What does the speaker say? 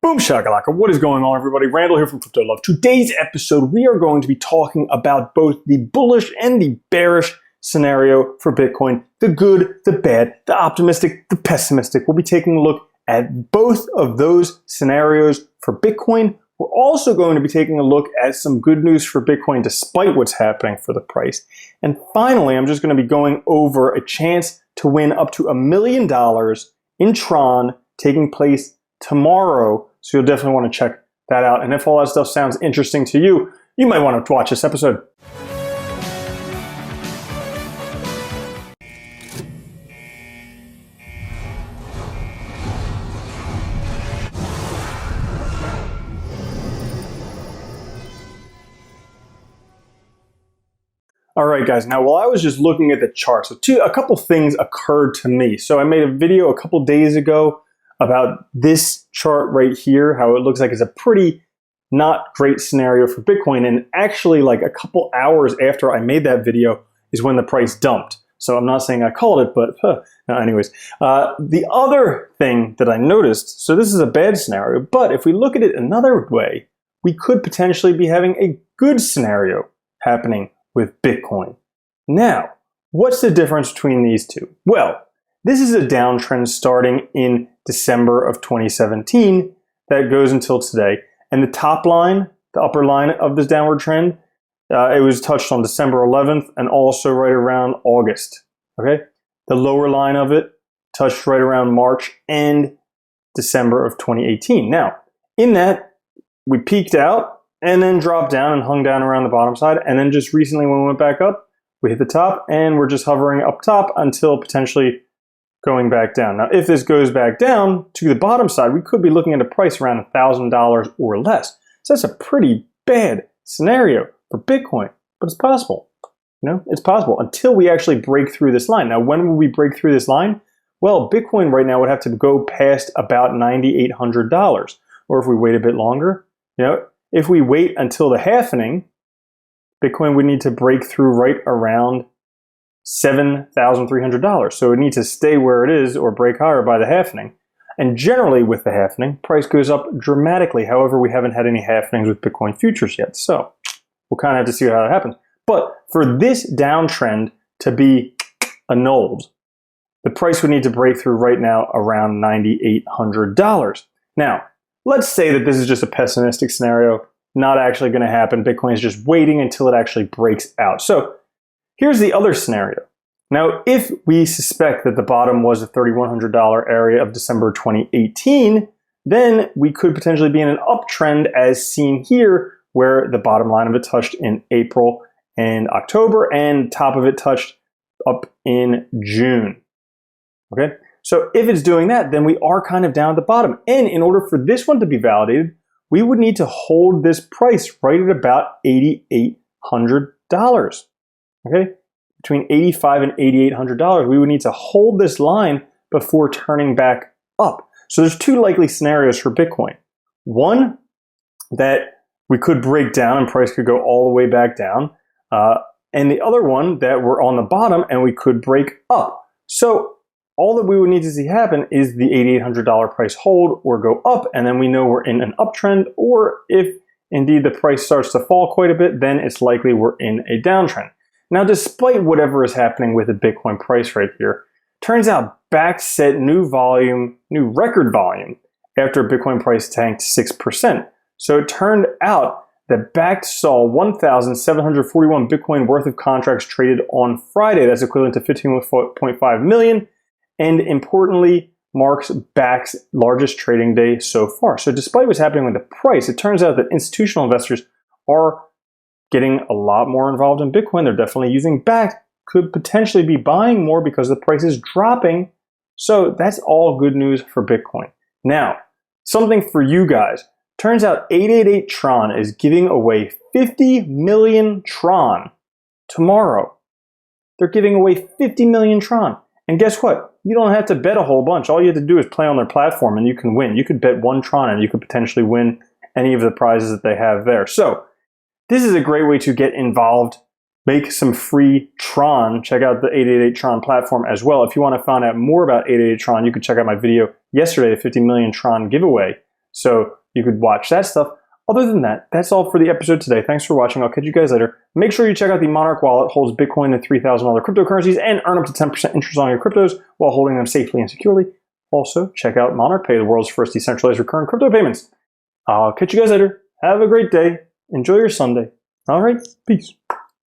Boom shakalaka. What is going on, everybody? Randall here from Crypto Love. Today's episode, we are going to be talking about both the bullish and the bearish scenario for Bitcoin. The good, the bad, the optimistic, the pessimistic. We'll be taking a look at both of those scenarios for Bitcoin. We're also going to be taking a look at some good news for Bitcoin despite what's happening for the price. And finally, I'm just going to be going over a chance to win up to $1 million in TRON taking place tomorrow. So you'll definitely want to check that out. And if all that stuff sounds interesting to you, you might want to watch this episode. All right, guys. Now, while I was just looking at the chart, a couple things occurred to me. So I made a video a couple days ago about this chart right here, how it looks like it's a pretty not great scenario for Bitcoin. And actually, like a couple hours after I made that video is when the price dumped. So I'm not saying I called it, but no, anyways. The other thing that I noticed, so this is a bad scenario, but if we look at it another way, we could potentially be having a good scenario happening with Bitcoin. Now, what's the difference between these two? Well, this is a downtrend starting in December of 2017 that goes until today. And the top line, the upper line of this downward trend, it was touched on December 11th and also right around August. Okay, the lower line of it touched right around March and December of 2018. Now, in that, we peaked out and then dropped down and hung down around the bottom side. And then just recently when we went back up, we hit the top and we're just hovering up top until potentially going back down. Now, if this goes back down to the bottom side, we could be looking at a price around $1,000 or less. So that's a pretty bad scenario for Bitcoin, but it's possible. You know, it's possible until we actually break through this line. Now, when will we break through this line? Well, Bitcoin right now would have to go past about $9,800. Or if we wait a bit longer, you know, if we wait until the halvening, Bitcoin would need to break through right around $7,300. So it needs to stay where it is or break higher by the halvening. And generally with the halvening, price goes up dramatically. However, we haven't had any halvenings with Bitcoin futures yet. So we'll kind of have to see how that happens. But for this downtrend to be annulled, the price would need to break through right now around $9,800. Now, let's say that this is just a pessimistic scenario, not actually going to happen. Bitcoin is just waiting until it actually breaks out. So here's the other scenario. Now, if we suspect that the bottom was the $3,100 area of December 2018, then we could potentially be in an uptrend as seen here, where the bottom line of it touched in April and October, and top of it touched up in June. Okay, so if it's doing that, then we are kind of down at the bottom. And in order for this one to be validated, we would need to hold this price right at about $8,800. Okay, between $8,500 and $8,800, we would need to hold this line before turning back up. So there's two likely scenarios for Bitcoin. One, that we could break down and price could go all the way back down. And the other one, that we're on the bottom and we could break up. So all that we would need to see happen is the $8,800 price hold or go up, and then we know we're in an uptrend. Or if indeed the price starts to fall quite a bit, then it's likely we're in a downtrend. Now, despite whatever is happening with the Bitcoin price right here, turns out BACT set new volume, new record volume after Bitcoin price tanked 6%. So it turned out that BACT saw 1,741 Bitcoin worth of contracts traded on Friday. That's equivalent to 15.5 million. And importantly, marks BACT's largest trading day so far. So despite what's happening with the price, it turns out that institutional investors are getting a lot more involved in Bitcoin. They're definitely using BACT, could potentially be buying more because the price is dropping. So that's all good news for Bitcoin. Now, something for you guys. Turns out 888 TRON is giving away 50 million TRON tomorrow. They're giving away 50 million TRON. And guess what? You don't have to bet a whole bunch. All you have to do is play on their platform and you can win. You could bet one TRON and you could potentially win any of the prizes that they have there. So this is a great way to get involved, make some free TRON. Check out the 888 TRON platform as well. If you want to find out more about 888 TRON, you can check out my video yesterday, the 50 million TRON giveaway. So you could watch that stuff. Other than that, that's all for the episode today. Thanks for watching. I'll catch you guys later. Make sure you check out the Monarch wallet. It holds Bitcoin and 3,000 other cryptocurrencies and earn up to 10% interest on your cryptos while holding them safely and securely. Also, check out Monarch Pay, the world's first decentralized recurrent crypto payments. I'll catch you guys later. Have a great day. Enjoy your Sunday. All right. Peace.